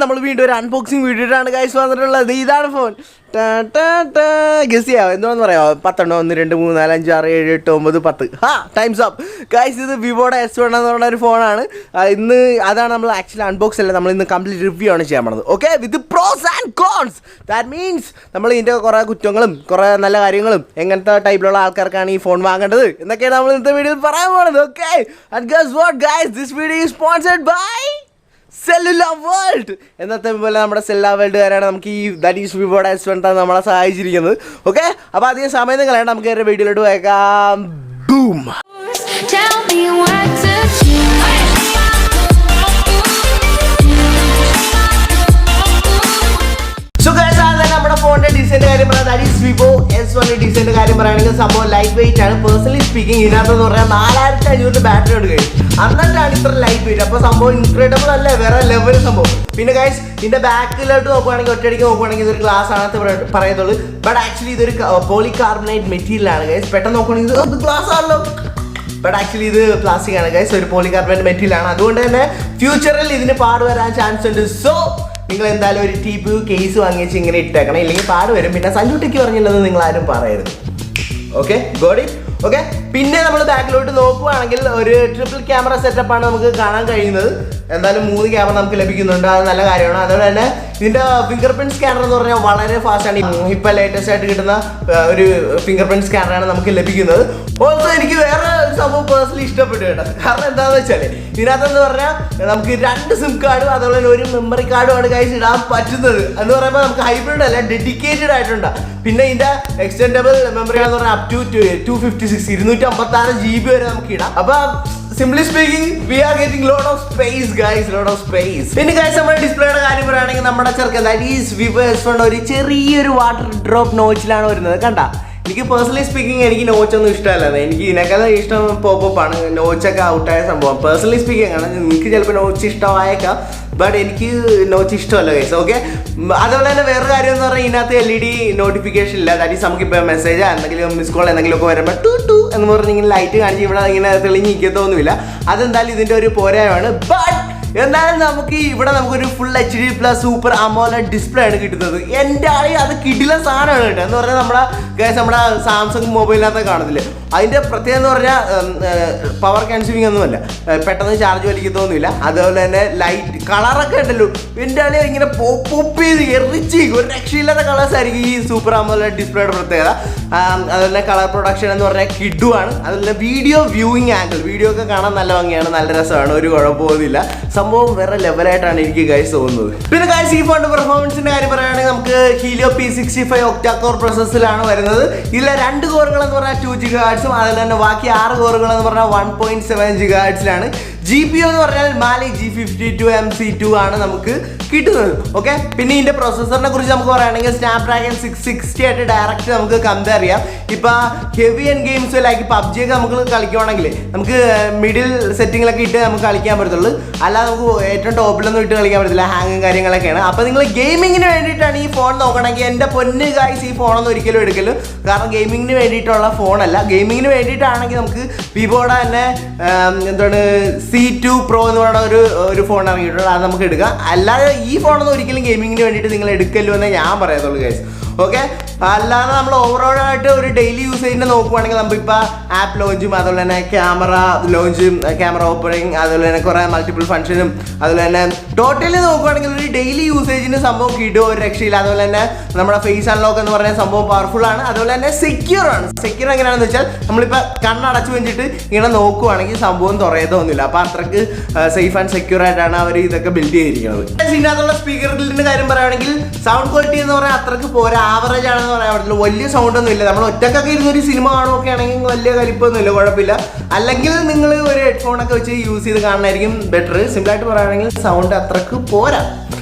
നമ്മൾ വീണ്ടും ഒരു അൺബോക്സിങ് വീഡിയോ ആണ് ഗൈസ് വന്നിട്ടുള്ളത്. ഇതാണ് ഫോൺ. ഗസ് ചെയ്യാം എന്താണെന്ന് പറയാമോ? 10 1 2 3 4 5 6 7 8 9 10 ടൈംസ് അപ്പ് ഗൈസ്. ഇത് വിവോയുടെ S1 എന്ന് പറഞ്ഞ ഒരു ഫോണാണ്. ഇന്ന് അതാണ് നമ്മൾ ആക്ച്വലി അൺബോക്സ് അല്ല, നമ്മൾ ഇന്ന് കംപ്ലീറ്റ് റിവ്യൂ ആണ് ചെയ്യാൻ പോകുന്നത്. Okay, with pros and cons. That means നമ്മൾ ഇതിൻ്റെ കുറേ കുറ്റങ്ങളും കുറേ നല്ല കാര്യങ്ങളും എങ്ങനത്തെ ടൈപ്പിലുള്ള ആൾക്കാർക്കാണ് ഈ ഫോൺ വാങ്ങേണ്ടത് എന്നൊക്കെയാണ് നമ്മൾ ഇന്നത്തെ വീഡിയോയിൽ പറയാൻ പോകുന്നത്. Okay, and guess what guys, this video is sponsored by Cellular World. എന്നത്തെ പോലെ നമ്മുടെ Cellular Worldകാരാണ് നമുക്ക് ഈ ദാറ്റ് ഈസ് വിവോയുടെ S1 നമ്മളെ സഹായിച്ചിരിക്കുന്നത്. ഓക്കെ, അപ്പോൾ അധികം സമയം കളയണ്ട, നമുക്ക് ഒരു വീഡിയോയിലോട്ട് പോയേക്കാം. ബൂം. ഫോണിന്റെ ഡിസൈൻ്റെ കാര്യം പറയാം, ദാറ്റ് ഈസ് വിവോ S1 ഡിസൈൻ്റെ കാര്യം പറയുകയാണെങ്കിൽ സംഭവം ലൈറ്റ് വെയിറ്റ് ആണ്. പേഴ്സണലി സ്പീക്കിംഗ് ഇതിനകത്തെന്ന് പറഞ്ഞാൽ 4500 ബാറ്ററി ഉണ്ട് കഴിയും, എന്നിട്ടാണ് ഇത്ര ലൈറ്റ് വെയിറ്റ്. അപ്പോൾ സംഭവം ഇൻക്രെഡിബിൾ അല്ലേ, വേറെ ലെവൽ സംഭവം. പിന്നെ ഗൈസ് ഇതിന്റെ ബാക്കിലോട്ട് നോക്കുവാണെങ്കിൽ ഒറ്റയടിക്ക് നോക്കുവാണെങ്കിൽ ഇതൊരു ഗ്ലാസ് ആണെന്ന് പറയത്തുള്ളൂ. ബട്ട് ആക്ച്വലി ഇതൊരു പോളികാർബണേറ്റ് മെറ്റീരിയൽ ആണ് ഗൈസ്. പെട്ടെന്ന് നോക്കുവാണെങ്കിൽ ഇത് ഗ്ലാസ് ആണല്ലോ, ബട്ട് ആക്ച്വലി ഇത് പ്ലാസ്റ്റിക് ആണ് ഗൈസ്, ഒരു പോളികാർബണേറ്റ് മെറ്റീരിയൽ ആണ്. അതുകൊണ്ട് തന്നെ ഫ്യൂച്ചറിൽ ഇതിന് പാട് വരാൻ ചാൻസ് ഉണ്ട്. സോ നിങ്ങൾ എന്തായാലും ഒരു TPU കേസ് വാങ്ങിച്ച് ഇങ്ങനെ ഇട്ടേക്കണം, ഇല്ലെങ്കിൽ പാട് വരും. പിന്നെ സഞ്ജുട്ടിക്ക് പറഞ്ഞില്ലെന്ന് നിങ്ങൾ ആരും പറയരുത്. Okay, God it. ഓക്കെ, പിന്നെ നമ്മൾ ബാക്കിലോട്ട് നോക്കുവാണെങ്കിൽ ഒരു ട്രിപ്പിൾ ക്യാമറ സെറ്റപ്പാണ് നമുക്ക് കാണാൻ കഴിയുന്നത്. എന്തായാലും 3 ക്യാമറ നമുക്ക് ലഭിക്കുന്നുണ്ട്, അത് നല്ല കാര്യമാണ്. അതുപോലെ തന്നെ ഇതിൻ്റെ ഫിംഗർ പ്രിന്റ് സ്കാനർ എന്ന് പറഞ്ഞാൽ വളരെ ഫാസ്റ്റാണ്. ഇപ്പം ലേറ്റസ്റ്റ് ആയിട്ട് കിട്ടുന്ന ഒരു ഫിംഗർ പ്രിന്റ് സ്കാനറാണ് നമുക്ക് ലഭിക്കുന്നത്. ഓൾസോ എനിക്ക് വേറെ ഒരു സംഭവം പേഴ്സണലി ഇഷ്ടപ്പെട്ടു കേട്ടോ. കാരണം എന്താണെന്ന് വെച്ചാൽ ഇതിനകത്തെന്ന് പറഞ്ഞാൽ നമുക്ക് 2 സിം കാർഡും അതുപോലെ തന്നെ ഒരു മെമ്മറി കാർഡുമാണ് കൈസ് ഇടാൻ പറ്റുന്നത്. എന്ന് പറയുമ്പോൾ നമുക്ക് ഹൈബ്രിഡ് അല്ല, ഡെഡിക്കേറ്റഡ് ആയിട്ടുണ്ട്. പിന്നെ ഇതിൻ്റെ എക്സ്റ്റെൻഡബിൾ മെമ്മറി എന്ന് പറഞ്ഞാൽ അപ് ടു 256 256 GB വരെ നമുക്ക് ഇടാം. അപ്പൊ simply speaking we are getting lot of space guys, lot of space. പിന്നെ ഗൈസ് നമ്മുടെ ഡിസ്പ്ലേയുടെ കാര്യം പറയുകയാണെങ്കിൽ നമ്മുടെ ചെറുക്കൻ ദാറ്റ് ഈസ് വിവോ S1 ഒരു ചെറിയൊരു വാട്ടർ ഡ്രോപ്പ് നോച്ചിലാണ് വരുന്നത്. കണ്ട, എനിക്ക് പേഴ്സണലി സ്പീക്കിംഗ് എനിക്ക് നോച്ചൊന്നും ഇഷ്ടമല്ല. എനിക്ക് ഇതിനേക്കാൾ ഇഷ്ടം പോപ്പാണ്. നോച്ചൊക്കെ ഔട്ടായ സംഭവം പേഴ്സണലി സ്പീക്കിംഗ് ആണ്. നിങ്ങൾക്ക് ചിലപ്പോൾ നോച്ച് ഇഷ്ടമായേക്കാം, ബട്ട് എനിക്ക് നോച്ച് ഇഷ്ടമല്ല ഗൈസ്. ഓക്കെ, അതുപോലെ തന്നെ വേറെ കാര്യം എന്ന് പറഞ്ഞാൽ ഇതിനകത്ത് LED നോട്ടിഫിക്കേഷൻ ഇല്ല. ദാറ്റ് ഈസ് നമുക്കിപ്പോൾ മെസ്സേജ് എന്തെങ്കിലും മിസ് കോൾ എന്തെങ്കിലുമൊക്കെ വരുമ്പോൾ ടു എന്ന് പറഞ്ഞ് ഇങ്ങനെ ലൈറ്റ് കാണിച്ച് ഇവിടെ ഇങ്ങനെ തെളിഞ്ഞിരിക്കത്തൊന്നുമില്ല. അതെന്തായാലും ഇതിൻ്റെ ഒരു പോരായ്മയാണ്. ബട്ട് എന്നാലും ഇവിടെ നമുക്കൊരു full HD+ super AMOLED display ആണ് കിട്ടുന്നത്. എൻ്റെ ആളി അത് കിടില സാധനമാണ് കേട്ടോ. എന്ന് പറഞ്ഞാൽ നമ്മുടെ സാംസങ് മൊബൈലിനകത്ത് കാണത്തില്ലേ, അതിൻ്റെ പ്രത്യേകത എന്ന് പറഞ്ഞാൽ പവർ കൺസ്യൂമിങ് ഒന്നുമല്ല, പെട്ടെന്ന് ചാർജ് വലിക്കത്തൊന്നുമില്ല. അതുപോലെ തന്നെ ലൈറ്റ് കളറൊക്കെ ഉണ്ടല്ലോ, എൻ്റെ ആളി ഇങ്ങനെ പോപ്പ് ചെയ്ത് എറിച്ച് ഒരു രക്ഷയില്ലാത്ത കളേഴ്സ് ആയിരിക്കും ഈ സൂപ്പർ AMOLED ഡിസ്പ്ലേയുടെ പ്രത്യേകത. അതുപോലെ തന്നെ കളർ പ്രൊഡക്ഷൻ എന്ന് പറഞ്ഞാൽ കിഡുവാണ്. അതുപോലെ വീഡിയോ വ്യൂയിങ് ആംഗിൾ, വീഡിയോ ഒക്കെ കാണാൻ നല്ല ഭംഗിയാണ്, നല്ല രസമാണ്, ഒരു കുഴപ്പമൊന്നുമില്ല. സംഭവം വേറെ ലെവലായിട്ടാണ് എനിക്ക് ഗൈസ് തോന്നുന്നത്. പിന്നെ ഗൈസ് ഈ ഫോണിന്റെ പെർഫോമൻസിന്റെ കാര്യം പറയുകയാണെങ്കിൽ നമുക്ക് ഹീലിയോ P65 ഒക്ടാ കോർ പ്രോസസ്സിലാണ് വരുന്നത്. ഇതിലെ 2 കോറുകൾ എന്ന് പറഞ്ഞാൽ 2 GHz, അതുപോലെ തന്നെ ബാക്കി 6 കോറുകൾ എന്ന് പറഞ്ഞാൽ 1.7 GHz. GPU എന്ന് പറഞ്ഞാൽ മാലി G52 MC2 ആണ് നമുക്ക് കിട്ടുന്നത്. ഓക്കെ, പിന്നെ ഇതിന്റെ പ്രോസസ്സറിനെ കുറിച്ച് നമുക്ക് പറയുകയാണെങ്കിൽ സ്നാപ്ഡ്രാഗൺ 660 ആയിട്ട് ഡയറക്റ്റ് നമുക്ക് കമ്പയർ ചെയ്യാം. ഇപ്പൊ heavy and games like PUBG ഒക്കെ നമുക്ക് കളിക്കുവാണെങ്കിൽ നമുക്ക് മിഡിൽ സെറ്റിങ്ങിലൊക്കെ ഇട്ട് നമുക്ക് കളിക്കാൻ പറ്റത്തുള്ളൂ, അല്ലാതെ നമുക്ക് ഏറ്റവും ടോപ്പിലൊന്നും ഇട്ട് കളിക്കാൻ പറ്റത്തില്ല, ഹാങ്ങും കാര്യങ്ങളൊക്കെയാണ്. അപ്പോൾ നിങ്ങൾ ഗെയിമിങ്ങിന് വേണ്ടിയിട്ടാണ് ഈ ഫോൺ നോക്കണമെങ്കിൽ എൻ്റെ പൊന്ന് ഗൈസ് ഈ ഫോണൊന്നും ഒരിക്കലും എടുക്കലും, കാരണം ഗെയിമിങ്ങിന് വേണ്ടിയിട്ടുള്ള ഫോണല്ല. ഗെയിമിങ്ങിന് വേണ്ടിയിട്ടാണെങ്കിൽ നമുക്ക് വിവോയുടെ തന്നെ എന്താണ് C2 Pro എന്ന് പറയുന്ന ഒരു ഫോൺ ഇറങ്ങിയിട്ടുണ്ട്, അത് നമുക്ക് എടുക്കാം. അല്ലാതെ ഈ ഫോണൊന്നും ഒരിക്കലും ഗെയിമിങ്ങിന് വേണ്ടിയിട്ട് നിങ്ങൾ എടുക്കല്ലോ എന്നേ ഞാൻ പറയത്തുള്ളൂ ഗൈസ്. ഓക്കെ, അല്ലാതെ നമ്മൾ ഓവറോളായിട്ട് ഒരു ഡെയിലി യൂസേജിനെ നോക്കുവാണെങ്കിൽ നമുക്കിപ്പോൾ ആപ്പ് ലോഞ്ചും അതുപോലെ തന്നെ ക്യാമറ ലോഞ്ചും ക്യാമറ ഓപ്പണിങ് അതുപോലെ തന്നെ കുറേ മൾട്ടിപ്പിൾ ഫംഗ്ഷനും അതുപോലെ തന്നെ ടോട്ടലി നോക്കുവാണെങ്കിൽ ഒരു ഡെയിലി യൂസേജിന് സംഭവം കിട്ടും, ഒരു രക്ഷയില്ല. അതുപോലെ തന്നെ നമ്മുടെ ഫേസ് അൺലോക്ക് എന്ന് പറയുന്ന സംഭവം പവർഫുൾ ആണ്. അതുപോലെ തന്നെ സെക്യൂർ ആണ്. സെക്യൂർ എങ്ങനെയാണെന്ന് വെച്ചാൽ നമ്മളിപ്പോൾ കണ്ണടച്ച് വെച്ചിട്ട് ഇങ്ങനെ നോക്കുവാണെങ്കിൽ സംഭവം തുറയതൊന്നുമില്ല. അപ്പോൾ അത്രയ്ക്ക് സേഫ് ആൻഡ് സെക്യൂർ ആയിട്ടാണ് അവർ ഇതൊക്കെ ബിൽഡ് ചെയ്തിരിക്കുന്നത്. ഇതിനകത്തുള്ള സ്പീക്കറിൻ്റെ കാര്യം പറയുകയാണെങ്കിൽ സൗണ്ട് ക്വാളിറ്റി എന്ന് പറഞ്ഞാൽ അത്രയ്ക്ക് പോരാ, ആവറേജ് ആണെന്ന് പറയാൻ പറ്റില്ല. വലിയ സൗണ്ട് ഒന്നും ഇല്ല. നമ്മൾ ഒറ്റക്കൊക്കെ ഇരുന്നൊരു സിനിമ കാണുമൊക്കെ ആണെങ്കിൽ വലിയ കലിപ്പൊന്നുമില്ല, കുഴപ്പമില്ല. അല്ലെങ്കിൽ നിങ്ങൾ ഒരു ഹെഡ്ഫോണൊക്കെ വെച്ച് യൂസ് ചെയ്ത് കാണാനായിരിക്കും ബെറ്റർ. സിമ്പിളായിട്ട് പറയുകയാണെങ്കിൽ സൗണ്ട് അത്രക്ക് പോരാ,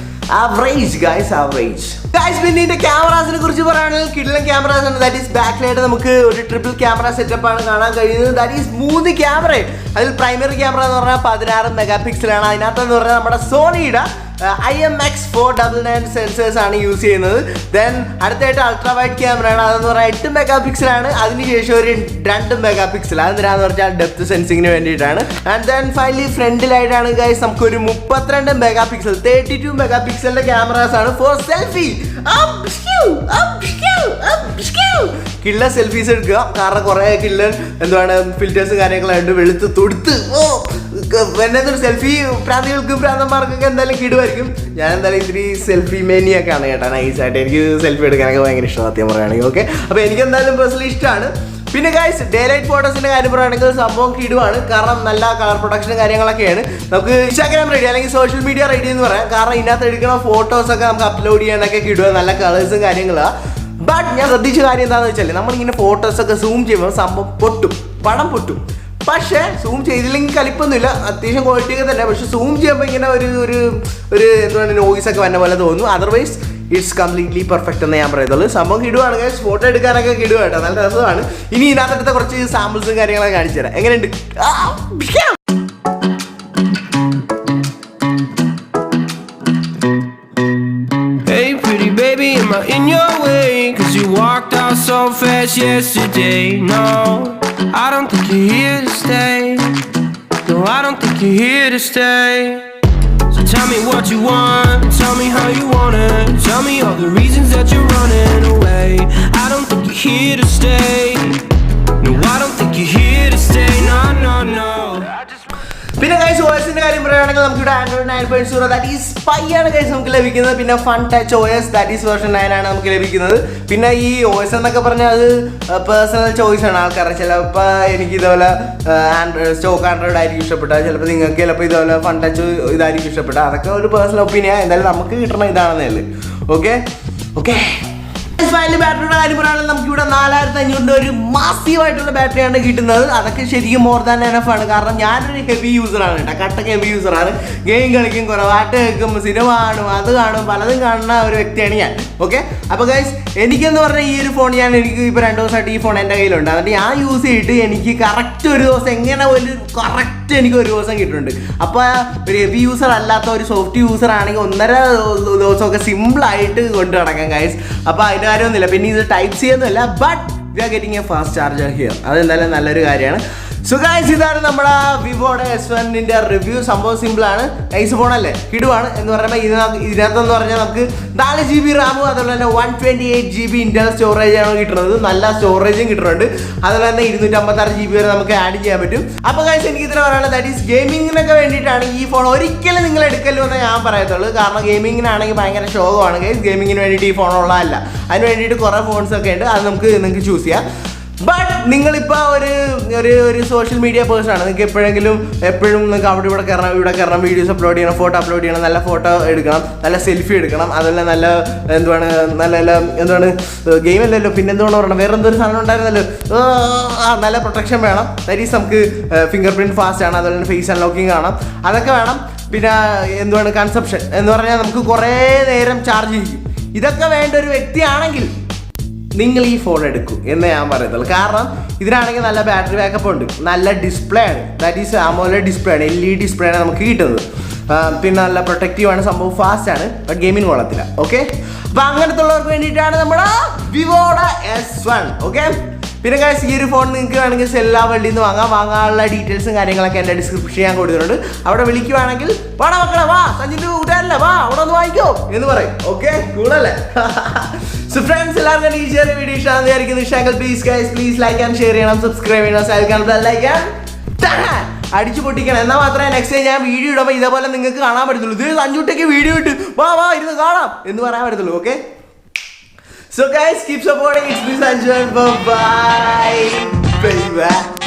ആവറേജ് ഗൈസ്, ആവറേജ് ഗൈസ്. പിന്നെ ഇതിന്റെ ക്യാമറാസിനെ കുറിച്ച് പറയുകയാണെങ്കിൽ കിഡിലൻ ക്യാമറാസ് ആണ്. ദാറ്റ് ഈസ് ബാക്കിലായിട്ട് നമുക്ക് ഒരു ട്രിപ്പിൾ ക്യാമറ സെറ്റപ്പ് ആണ് കാണാൻ കഴിയുന്നത്. That is 3 camera. അതിൽ പ്രൈമറി ക്യാമറ എന്ന് പറഞ്ഞാൽ 16 മെഗാ പിക്സലാണ്. അതിനകത്തെന്ന് പറഞ്ഞാൽ നമ്മുടെ സോണിയുടെ IMX499 സെൻസേഴ്സ് ആണ് യൂസ് ചെയ്യുന്നത്. ദെൻ അടുത്തായിട്ട് അൾട്രാ വൈഡ് ക്യാമറയാണ്. അതെന്ന് പറഞ്ഞാൽ 8 മെഗാ പിക്സലാണ്. അതിനുശേഷം ഒരു 2 മെഗാ പിക്സൽ. അതെന്തിനാന്ന് പറഞ്ഞാൽ ഡെപ്ത് സെൻസിങ്ങിന് വേണ്ടിയിട്ടാണ്. ആൻഡ് ദെൻ ഫൈനലി ഫ്രണ്ടിലായിട്ടാണ് ഗൈസ് നമുക്കൊരു 32 മെഗാ പിക്സൽ 32 മെഗാ പിക്സലിന്റെ ക്യാമറാസ് ആണ് ഫോർ സെൽഫി. കില്ല സെൽഫീസ് എടുക്കുക. കാരണം കുറെ കില്ലർ എന്താണ് ഫിൽറ്റേഴ്സും കാര്യങ്ങളായിട്ട് വെളുത്ത് തൊടുത്ത് എന്നൊരു സെൽഫി പ്രാന്തികൾക്കും പ്രാന്തന്മാർക്കൊക്കെ എന്തായാലും കിടുമായിരിക്കും. ഞാൻ എന്തായാലും ഇത്തിരി സെൽഫി മേനിയൊക്കെയാണ് കേട്ടോ. നൈസായിട്ട് എനിക്ക് സെൽഫി എടുക്കാനൊക്കെ ഭയങ്കര ഇഷ്ടം സത്യം പറയുകയാണെങ്കിൽ. ഓക്കെ, അപ്പോൾ എനിക്ക് എന്തായാലും പേഴ്സണലി ഇഷ്ടമാണ്. പിന്നെ ഗൈസ് ഡേ ലൈറ്റ് ഫോട്ടോസിന്റെ കാര്യം പറയുകയാണെങ്കിൽ സംഭവം കിടുവാണ്. കാരണം നല്ല കളർ പ്രൊഡക്ഷനും കാര്യങ്ങളൊക്കെയാണ്. നമുക്ക് ഇൻസ്റ്റാഗ്രാം റെഡി അല്ലെങ്കിൽ സോഷ്യൽ മീഡിയ റെഡി എന്ന് പറയാം. കാരണം ഇതിനകത്ത് എടുക്കുന്ന ഫോട്ടോസൊക്കെ നമുക്ക് അപ്ലോഡ് ചെയ്യാനൊക്കെ കിടുക. നല്ല കളേഴ്സും കാര്യങ്ങളാണ്. ബട്ട് ഞാൻ ശ്രദ്ധിച്ച കാര്യം എന്താണെന്ന് വെച്ചാൽ നമ്മളിങ്ങനെ ഫോട്ടോസൊക്കെ സൂം ചെയ്യുമ്പോൾ സംഭവം പൊട്ടും, പടം പൊട്ടും. പക്ഷേ സൂം ചെയ്തില്ലെങ്കിൽ കലിപ്പൊന്നുമില്ല, അത്യാവശ്യം ക്വാളിറ്റി ഒക്കെ തന്നെ. പക്ഷെ സൂം ചെയ്യുമ്പോൾ ഇങ്ങനെ ഒരു എന്താണ് നോയ്സ് ഒക്കെ വന്ന പോലെ തോന്നുന്നു. അതർവൈസ് ഇറ്റ്സ് കംപ്ലീറ്റ്ലി പെർഫെക്റ്റ് എന്ന് ഞാൻ പറയത്തുള്ളൂ. സംഭവം കിടുവാണ് ഗൈസ്. ഫോട്ടോ എടുക്കാനൊക്കെ കിടുക കേട്ടോ, നല്ല രസമാണ്. ഇനി ഇതിനകത്തെടുത്ത കുറച്ച് സാമ്പിൾസും കാര്യങ്ങളൊക്കെ കാണിച്ചു തരാം. എങ്ങനെയുണ്ട്? Baby, am I in your way? Cause you walked out so fast yesterday. No, I don't think you're here to stay. No, I don't think you're here to stay. So tell me what you want, tell me how you want it. Tell me all the reasons that you're running away. I don't think you're here to stay. No, I don't think you're here to stay. No, no, no. പിന്നെ guys OSന്റെ കാര്യം പറയുകയാണെങ്കിൽ നമുക്കിവിടെ Android 9.0 that is pi ആണ് guys നമുക്ക് ലഭിക്കുന്നത്. പിന്നെ fun touch OS that is version 9 ആണ് നമുക്ക് ലഭിക്കുന്നത്. പിന്നെ ഈ OS എന്നൊക്കെ പറഞ്ഞാൽ അത് പേഴ്സണൽ ചോയ്സ് ആണ് ആൾക്കാരുടെ. ചിലപ്പോൾ എനിക്ക് ഇതുപോലെ സ്റ്റോക്ക് ആൻഡ്രോയിഡ് ആയിരിക്കും ഇഷ്ടപ്പെട്ടത്, ചിലപ്പോൾ നിങ്ങൾക്ക് ചിലപ്പോൾ ഇതുപോലെ ഫൺ ടച്ച് ഇതായിരിക്കും ഇഷ്ടപ്പെട്ടത്. അതൊക്കെ ഒരു പേഴ്സണൽ ഒപ്പീനിയൻ. എന്തായാലും നമുക്ക് കിട്ടണം ഇതാണെന്നേ ഉള്ളൂ. Okay okay. ബാറ്ററിയുടെ കാര്യം പറയുകയാണെങ്കിൽ നമുക്കിവിടെ 4500 ഒരു മാസീവായിട്ടുള്ള ബാറ്ററിയാണ് കിട്ടുന്നത്. അതൊക്കെ ശരിക്കും മോർ ദാൻ എനഫ് ആണ്. കാരണം ഞാനൊരു ഹെവി യൂസറാണ് കേട്ടോ, കട്ടക്ക് ഹെവി യൂസറാണ്. ഗെയിം കളിക്കും, കുറേ പാട്ട് കേൾക്കും, സിനിമ കാണും, അത് കാണും, പലതും കാണുന്ന ഒരു വ്യക്തിയാണ് ഞാൻ. ഓക്കെ, അപ്പോൾ ഗൈസ് എനിക്കെന്ന് പറഞ്ഞാൽ ഈ ഒരു ഫോൺ എനിക്ക് ഇപ്പോൾ 2 ദിവസമായിട്ട് ഈ ഫോൺ എൻ്റെ കയ്യിലുണ്ട്. എന്നിട്ട് ഞാൻ യൂസ് ചെയ്തിട്ട് എനിക്ക് കറക്റ്റ് ഒരു ദിവസം എങ്ങനെ ഒരു കറക്റ്റ് എനിക്ക് ഒരു ദിവസം കിട്ടുന്നുണ്ട്. അപ്പോൾ ഒരു ഹെവി യൂസർ അല്ലാത്ത ഒരു സോഫ്റ്റ് യൂസർ ആണെങ്കിൽ 1.5 ദിവസമൊക്കെ സിമ്പിളായിട്ട് കൊണ്ടു നടക്കാം ഗൈസ്. അപ്പോൾ അതിൻ്റെ കാര്യമൊന്നുമില്ല. പിന്നെ ഇത് ടൈപ്പ് സി ഒന്നുമില്ല, but we are getting A fast charger here. അതെന്തായാലും നല്ലൊരു കാര്യമാണ്. സോ ഗൈസ് ഇതാണ് നമ്മുടെ വിവോയുടെ S1ന്റെ റിവ്യൂ. സംഭവം സിമ്പിളാണ്. നൈസ് ഫോണല്ലേ, കിടുവാണ് എന്ന് പറയുമ്പോൾ ഇതിനകത്തെന്ന് പറഞ്ഞാൽ നമുക്ക് 4 GB റാമും അതുപോലെ തന്നെ 128 GB ഇന്റർണൽ സ്റ്റോറേജ് ആണ് കിട്ടുന്നത്. നല്ല സ്റ്റോറേജും കിട്ടുന്നുണ്ട്. അതുപോലെ തന്നെ 256 GB വരെ നമുക്ക് ആഡ് ചെയ്യാൻ പറ്റും. അപ്പോൾ ഗൈസ് എനിക്ക് ഇതിന് പറയാനുള്ളത് ദാറ്റ് ഈസ് ഗെയിമിങ്ങിനൊക്കെ വേണ്ടിയിട്ടാണ് ഈ ഫോൺ ഒരിക്കലും നിങ്ങൾ എടുക്കല്ലോ എന്ന് ഞാൻ പറയത്തുള്ളൂ. കാരണം ഗെയിമിങ്ങിനാണെങ്കിൽ ഭയങ്കര ശോകമാണ് ഗൈസ്. ഗെയിമിങ്ങിന് വേണ്ടിയിട്ട് ഈ ഫോൺ ഉള്ളതല്ല. അതിന് വേണ്ടിയിട്ട് കുറേ ഫോൺസ് ഒക്കെ ഉണ്ട്, അത് നിങ്ങൾക്ക് ചൂസ് ചെയ്യാം. ബട്ട് നിങ്ങളിപ്പോൾ ഒരു സോഷ്യൽ മീഡിയ പേഴ്സൺ ആണ്. നിങ്ങൾക്ക് എപ്പോഴും നിങ്ങൾക്ക് അവിടെ ഇവിടെ കയറണം, വീഡിയോസ് അപ്ലോഡ് ചെയ്യണം, ഫോട്ടോ അപ്ലോഡ് ചെയ്യണം, നല്ല ഫോട്ടോ എടുക്കണം, നല്ല സെൽഫി എടുക്കണം, അതുപോലെ നല്ല എന്താണ് ഗെയിം അല്ലല്ലോ, പിന്നെ എന്തുകൊണ്ട് പറയണം, വേറെ എന്തൊരു സാധനം ഉണ്ടായിരുന്നല്ലോ, നല്ല പ്രൊട്ടക്ഷൻ വേണം. ദാറ്റ് ഈസ് നമുക്ക് ഫിംഗർ പ്രിൻറ്റ് ഫാസ്റ്റ് ആണ്, അതുപോലെ തന്നെ ഫേസ് അൺലോക്കിംഗ് കാണാം, അതൊക്കെ വേണം. പിന്നെ കൺസപ്ഷൻ എന്ന് പറഞ്ഞാൽ നമുക്ക് കുറേ നേരം ചാർജ് ചെയ്യും. ഇതൊക്കെ വേണ്ട ഒരു വ്യക്തിയാണെങ്കിൽ നിങ്ങൾ ഈ ഫോൺ എടുക്കൂ എന്ന് ഞാൻ പറയത്തുള്ളൂ. കാരണം ഇതിനാണെങ്കിൽ നല്ല ബാറ്ററി ബാക്കപ്പ് ഉണ്ട്, നല്ല ഡിസ്പ്ലേ ആണ്, ദാറ്റ് ഈസ് AMOLED ഡിസ്പ്ലേ ആണ്, LED ഡിസ്പ്ലേ ആണ് നമുക്ക് കിട്ടുന്നത്. പിന്നെ നല്ല പ്രൊട്ടക്റ്റീവാണ്, സംഭവം ഫാസ്റ്റ് ആണ്, ബട്ട് ഗെയിമിന് കൊള്ളത്തില്ല. ഓക്കെ, അപ്പോൾ അങ്ങനത്തെ ഉള്ളവർക്ക് വേണ്ടിയിട്ടാണ് നമ്മുടെ വിവോയുടെ S1. ഓക്കെ, പിന്നെ ഗൈസ് ഈ ഒരു ഫോൺ നിങ്ങൾക്ക് വേണമെങ്കിൽ സെല്ലാ വേൾഡിൽ നിന്ന് വാങ്ങാനുള്ള ഡീറ്റെയിൽസും കാര്യങ്ങളൊക്കെ എൻ്റെ ഡിസ്ക്രിപ്ഷൻ ഞാൻ കൊടുത്തിട്ടുണ്ട്. അവിടെ വിളിക്കുവാണെങ്കിൽ വാടാ മക്കളെ, വാ സഞ്ജിൻ്റെ കൂട്ടുകാരല്ലേ, വാ അവിടെ ഒന്ന് വാങ്ങിക്കോ എന്ന് പറയും. ഓക്കെ, കൂളല്ലേ? സോ ഫ്രണ്ട്സ്, എല്ലാവർക്കും ഈ ചെറിയ വീഡിയോ ഇഷ്ടമാണെന്ന് വിചാരിക്കുന്നു. ഇഷ്ടമെങ്കിൽ പ്ലീസ് ലൈക്ക് ആൻഡ് ഷെയർ ചെയ്യണം, സബ്സ്ക്രൈബ് ചെയ്യണം, അടിച്ചു പൊട്ടിക്കണം. എന്നാൽ മാത്രമേ നെക്സ്റ്റ് ടൈം ഞാൻ വീഡിയോ ഇടുമ്പോൾ ഇതേപോലെ നിങ്ങൾക്ക് കാണാൻ പറ്റത്തുള്ളൂ. ഇത് സഞ്ജുട്ടേക്ക് വീഡിയോ ഇട്ട് വാ ഇരുന്ന് കാണാം എന്ന് പറയാൻ പറ്റത്തുള്ളൂ. Okay, so guys, keep supporting. It's me Sanju and bye bye baby.